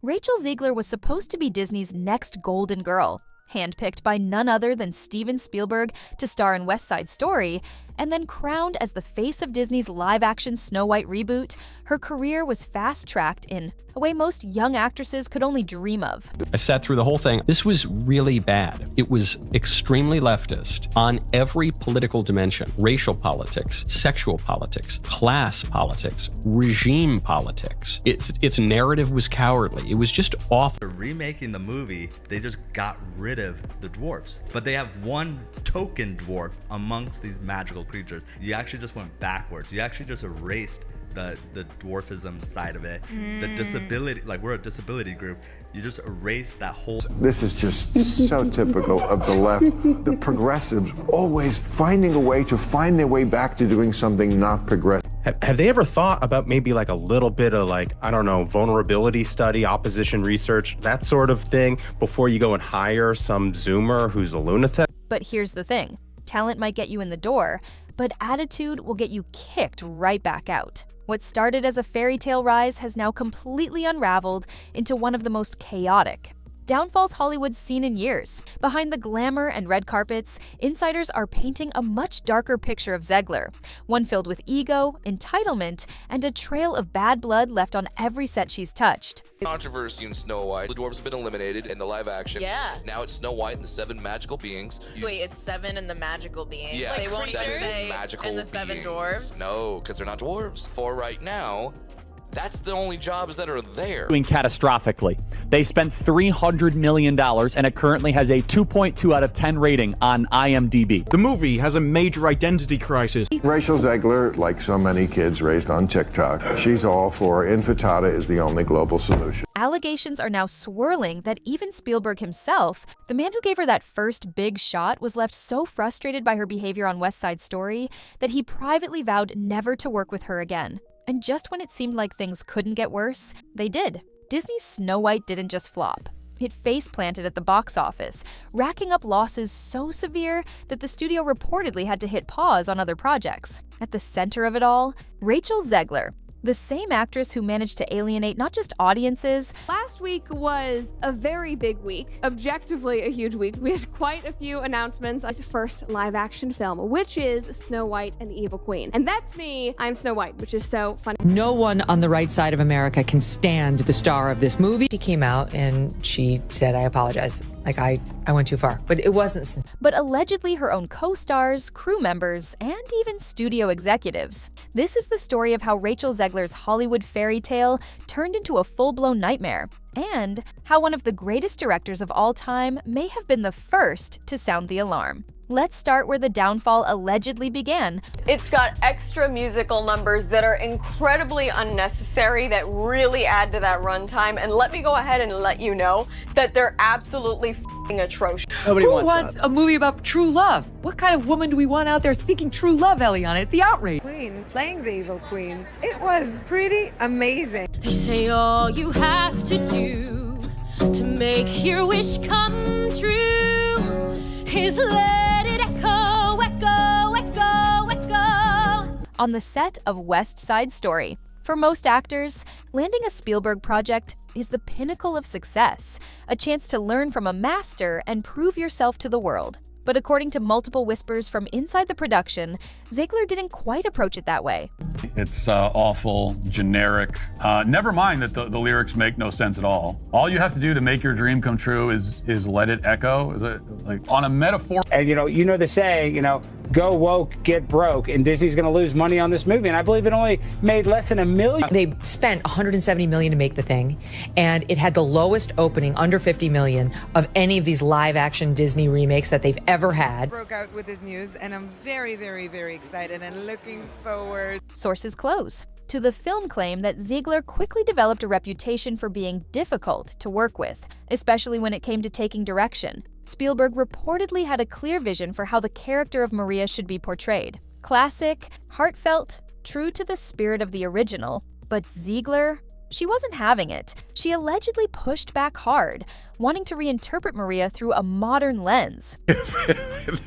Rachel Zegler was supposed to be Disney's next golden girl, handpicked by none other than Steven Spielberg to star in West Side Story, and then crowned as the face of Disney's live-action Snow White reboot. Her career was fast-tracked in a way most young actresses could only dream of. I sat through the whole thing. This was really bad. It was extremely leftist on every political dimension: racial politics, sexual politics, class politics, regime politics. Its narrative was cowardly. It was just awful. Remaking the movie, they just got rid of the dwarfs, but they have one token dwarf amongst these magical creatures. You actually just went backwards. You actually just erased the dwarfism side of it, the disability, like we're a disability group. You just erase that whole. This is just so typical of the left. The progressives always finding a way to find their way back to doing something not progressive. Have they ever thought about maybe like a little bit of like, I don't know, vulnerability study, opposition research, that sort of thing, before you go and hire some Zoomer who's a lunatic? But here's the thing. Talent might get you in the door, but attitude will get you kicked right back out. What started as a fairy tale rise has now completely unraveled into one of the most chaotic downfalls Hollywood's seen in years. Behind the glamour and red carpets, insiders are painting a much darker picture of Zegler, one filled with ego, entitlement, and a trail of bad blood left on every set she's touched. Controversy in Snow White. The dwarves have been eliminated in the live action. Yeah. Now it's Snow White and the 7 magical beings. Wait, it's 7 and the magical beings? Yeah, They won't even 7 say magical and the 7 beings. dwarves? No, because they're not dwarves. For right now, that's the only jobs that are there. Doing catastrophically. They spent $300 million and it currently has a 2.2 out of 10 rating on IMDb. The movie has a major identity crisis. Rachel Zegler, like so many kids raised on TikTok, she's all for infantada is the only global solution. Allegations are now swirling that even Spielberg himself, the man who gave her that first big shot, was left so frustrated by her behavior on West Side Story that he privately vowed never to work with her again. And just when it seemed like things couldn't get worse, they did. Disney's Snow White didn't just flop. It face-planted at the box office, racking up losses so severe that the studio reportedly had to hit pause on other projects. At the center of it all, Rachel Zegler, the same actress who managed to alienate not just audiences. Last week was a very big week, objectively a huge week. We had quite a few announcements. It's first live-action film, which is Snow White and the Evil Queen. And that's me, I'm Snow White, which is so funny. No one on the right side of America can stand the star of this movie. She came out and she said, I apologize. Like, I went too far, but it wasn't. But allegedly her own co-stars, crew members, and even studio executives. This is the story of how Rachel Zegler's Hollywood fairy tale turned into a full-blown nightmare, and how one of the greatest directors of all time may have been the first to sound the alarm. Let's start where the downfall allegedly began. It's got extra musical numbers that are incredibly unnecessary that really add to that runtime, and let me go ahead and let you know that they're absolutely f***ing atrocious. Nobody wants a movie about true love. What kind of woman do we want out there seeking true love, Eliana? It's the outrage. Queen, playing the evil queen. It was pretty amazing. They say all you have to do to make your wish come true is let it echo, echo, echo, echo. On the set of West Side Story. For most actors, landing a Spielberg project is the pinnacle of success, a chance to learn from a master and prove yourself to the world. But according to multiple whispers from inside the production, Zegler didn't quite approach it that way. It's awful, generic. Never mind that the lyrics make no sense at all. All you have to do to make your dream come true is let it echo. Is it like on a metaphor? And you know the saying, go woke, get broke, and Disney's going to lose money on this movie. And I believe it only made less than $1 million. They spent $170 million to make the thing, and it had the lowest opening, under $50 million, of any of these live-action Disney remakes that they've ever had. Broke out with this news, and I'm very, very, very excited and looking forward. Sources close to the film claim that Zegler quickly developed a reputation for being difficult to work with, especially when it came to taking direction. Spielberg reportedly had a clear vision for how the character of Maria should be portrayed. Classic, heartfelt, true to the spirit of the original. But Zegler, she wasn't having it. She allegedly pushed back hard, wanting to reinterpret Maria through a modern lens.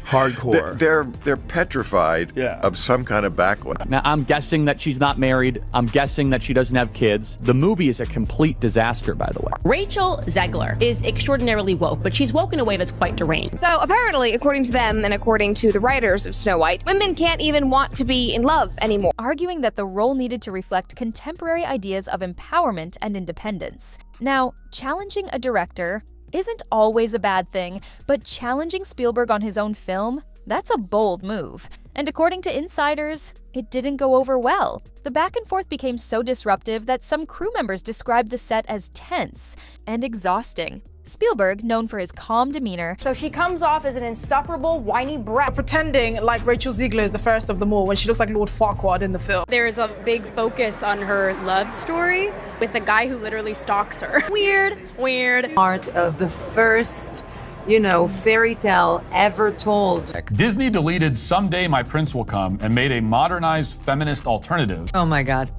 Hardcore. They're petrified of some kind of backlash. Now, I'm guessing that she's not married. I'm guessing that she doesn't have kids. The movie is a complete disaster, by the way. Rachel Zegler is extraordinarily woke, but she's woke in a way that's quite deranged. So apparently, according to them and according to the writers of Snow White, women can't even want to be in love anymore. Arguing that the role needed to reflect contemporary ideas of empowerment and independence. Now, challenging a director isn't always a bad thing, but challenging Spielberg on his own film, that's a bold move. And according to insiders, it didn't go over well. The back and forth became so disruptive that some crew members described the set as tense and exhausting. Spielberg, known for his calm demeanor, So she comes off as an insufferable, whiny brat. Pretending like Rachel Zegler is the first of them all when she looks like Lord Farquaad in the film. There's a big focus on her love story with a guy who literally stalks her. Weird. Part of the first, fairy tale ever told. Disney deleted Someday My Prince Will Come and made a modernized feminist alternative. Oh my God.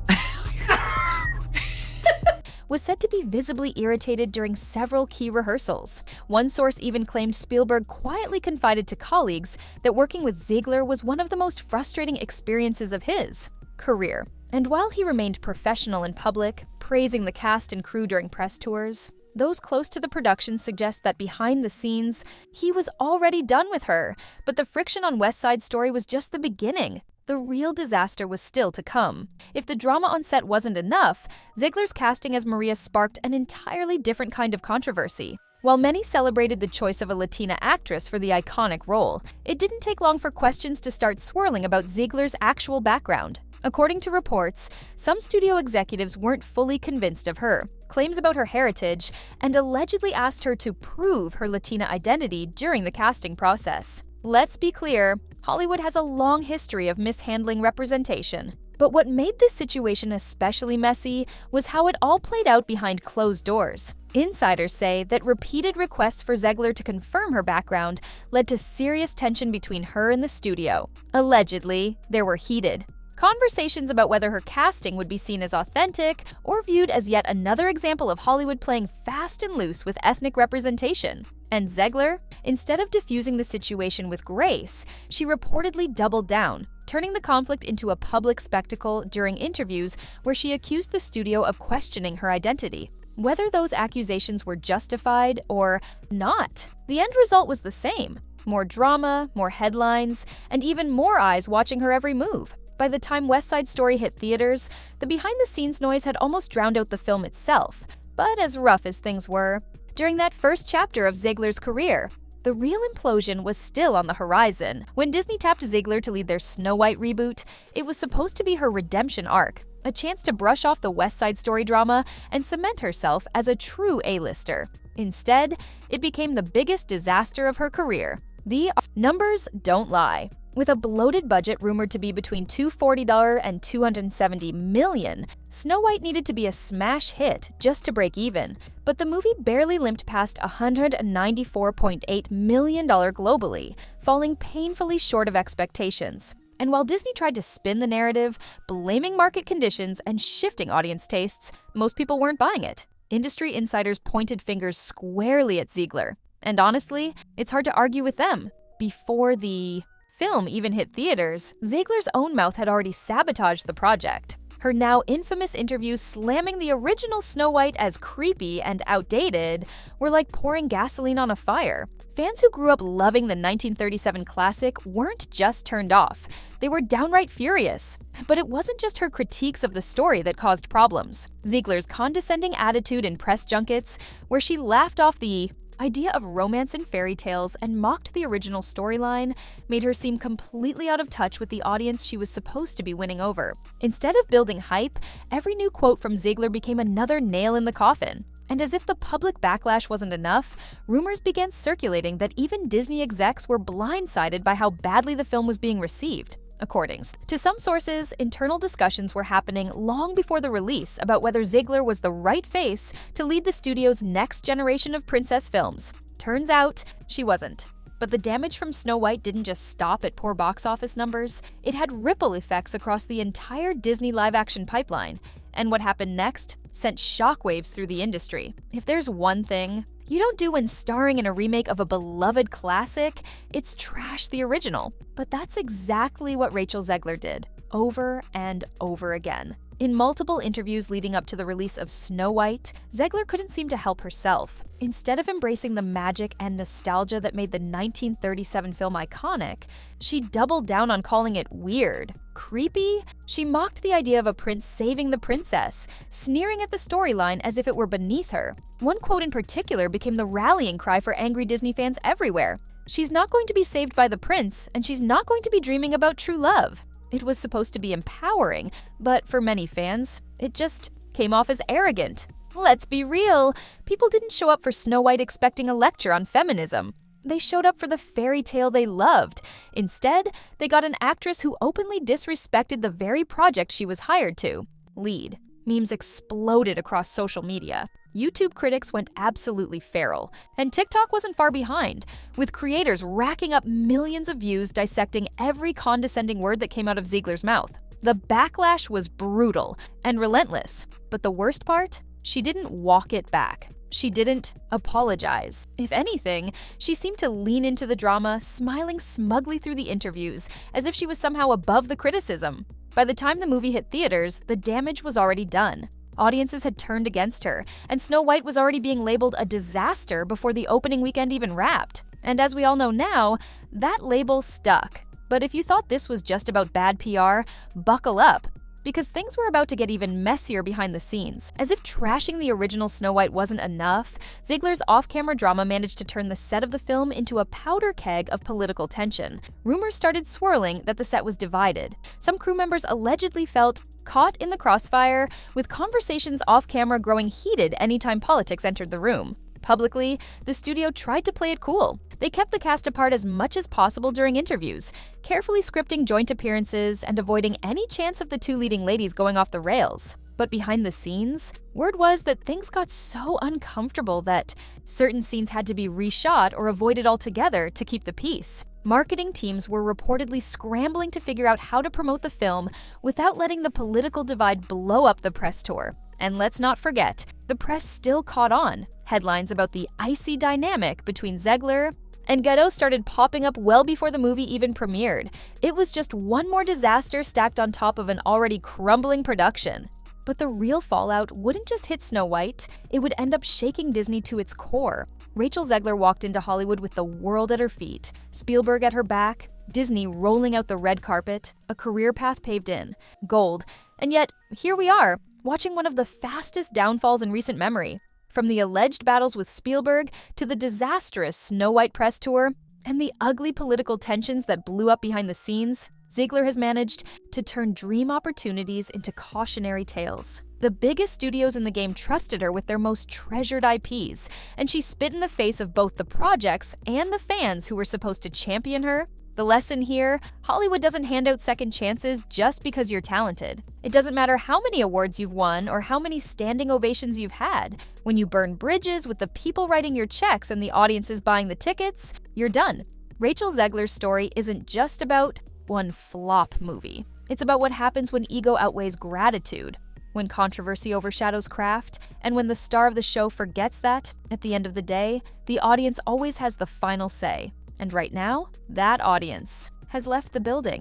was said to be visibly irritated during several key rehearsals. One source even claimed Spielberg quietly confided to colleagues that working with Zegler was one of the most frustrating experiences of his career. And while he remained professional in public, praising the cast and crew during press tours, those close to the production suggest that behind the scenes, he was already done with her. But the friction on West Side Story was just the beginning. The real disaster was still to come. If the drama on set wasn't enough, Zegler's casting as Maria sparked an entirely different kind of controversy. While many celebrated the choice of a Latina actress for the iconic role, it didn't take long for questions to start swirling about Zegler's actual background. According to reports, some studio executives weren't fully convinced of her, claims about her heritage, and allegedly asked her to prove her Latina identity during the casting process. Let's be clear, Hollywood has a long history of mishandling representation. But what made this situation especially messy was how it all played out behind closed doors. Insiders say that repeated requests for Zegler to confirm her background led to serious tension between her and the studio. Allegedly, they were heated. Conversations about whether her casting would be seen as authentic or viewed as yet another example of Hollywood playing fast and loose with ethnic representation. And Zegler, instead of diffusing the situation with grace, she reportedly doubled down, turning the conflict into a public spectacle during interviews where she accused the studio of questioning her identity. Whether those accusations were justified or not, the end result was the same. More drama, more headlines, and even more eyes watching her every move. By the time West Side Story hit theaters, the behind-the-scenes noise had almost drowned out the film itself. But as rough as things were, during that first chapter of Zegler's career, the real implosion was still on the horizon. When Disney tapped Zegler to lead their Snow White reboot, it was supposed to be her redemption arc, a chance to brush off the West Side Story drama and cement herself as a true A-lister. Instead, it became the biggest disaster of her career. The numbers don't lie. With a bloated budget rumored to be between $240 and $270 million, Snow White needed to be a smash hit just to break even, but the movie barely limped past $194.8 million globally, falling painfully short of expectations. And while Disney tried to spin the narrative, blaming market conditions and shifting audience tastes, most people weren't buying it. Industry insiders pointed fingers squarely at Zegler. And honestly, it's hard to argue with them. Before the film even hit theaters, Zegler's own mouth had already sabotaged the project. Her now infamous interviews slamming the original Snow White as creepy and outdated were like pouring gasoline on a fire. Fans who grew up loving the 1937 classic weren't just turned off, they were downright furious. But it wasn't just her critiques of the story that caused problems. Zegler's condescending attitude in press junkets, where she laughed off the idea of romance and fairy tales and mocked the original storyline, made her seem completely out of touch with the audience she was supposed to be winning over. Instead of building hype, every new quote from Zegler became another nail in the coffin. And as if the public backlash wasn't enough, rumors began circulating that even Disney execs were blindsided by how badly the film was being received. According to some sources, internal discussions were happening long before the release about whether Zegler was the right face to lead the studio's next generation of princess films. Turns out, she wasn't. But the damage from Snow White didn't just stop at poor box office numbers. It had ripple effects across the entire Disney live-action pipeline. And what happened next sent shockwaves through the industry. If there's one thing you don't do when starring in a remake of a beloved classic, it's trash the original. But that's exactly what Rachel Zegler did, over and over again. In multiple interviews leading up to the release of Snow White, Zegler couldn't seem to help herself. Instead of embracing the magic and nostalgia that made the 1937 film iconic, she doubled down on calling it weird, creepy. She mocked the idea of a prince saving the princess, sneering at the storyline as if it were beneath her. One quote in particular became the rallying cry for angry Disney fans everywhere. "She's not going to be saved by the prince, and she's not going to be dreaming about true love." It was supposed to be empowering, but for many fans, it just came off as arrogant. Let's be real, people didn't show up for Snow White expecting a lecture on feminism. They showed up for the fairy tale they loved. Instead, they got an actress who openly disrespected the very project she was hired to lead. Memes exploded across social media. YouTube critics went absolutely feral, and TikTok wasn't far behind, with creators racking up millions of views dissecting every condescending word that came out of Ziegler's mouth. The backlash was brutal and relentless, but the worst part? She didn't walk it back. She didn't apologize. If anything, she seemed to lean into the drama, smiling smugly through the interviews, as if she was somehow above the criticism. By the time the movie hit theaters, the damage was already done. Audiences had turned against her, and Snow White was already being labeled a disaster before the opening weekend even wrapped. And as we all know now, that label stuck. But if you thought this was just about bad PR, buckle up, because things were about to get even messier behind the scenes. As if trashing the original Snow White wasn't enough, Ziegler's off-camera drama managed to turn the set of the film into a powder keg of political tension. Rumors started swirling that the set was divided. Some crew members allegedly felt caught in the crossfire, with conversations off-camera growing heated anytime politics entered the room. Publicly, the studio tried to play it cool. They kept the cast apart as much as possible during interviews, carefully scripting joint appearances and avoiding any chance of the two leading ladies going off the rails. But behind the scenes, word was that things got so uncomfortable that certain scenes had to be reshot or avoided altogether to keep the peace. Marketing teams were reportedly scrambling to figure out how to promote the film without letting the political divide blow up the press tour. And let's not forget, the press still caught on. Headlines about the icy dynamic between Zegler and Gadot started popping up well before the movie even premiered. It was just one more disaster stacked on top of an already crumbling production. But the real fallout wouldn't just hit Snow White, it would end up shaking Disney to its core. Rachel Zegler walked into Hollywood with the world at her feet, Spielberg at her back, Disney rolling out the red carpet, a career path paved in, gold. And yet, here we are, watching one of the fastest downfalls in recent memory. From the alleged battles with Spielberg to the disastrous Snow White press tour and the ugly political tensions that blew up behind the scenes, Zegler has managed to turn dream opportunities into cautionary tales. The biggest studios in the game trusted her with their most treasured IPs, and she spit in the face of both the projects and the fans who were supposed to champion her. The lesson here, Hollywood doesn't hand out second chances just because you're talented. It doesn't matter how many awards you've won or how many standing ovations you've had. When you burn bridges with the people writing your checks and the audiences buying the tickets, you're done. Rachel Zegler's story isn't just about one flop movie. It's about what happens when ego outweighs gratitude, when controversy overshadows craft, and when the star of the show forgets that, at the end of the day, the audience always has the final say. And right now, that audience has left the building.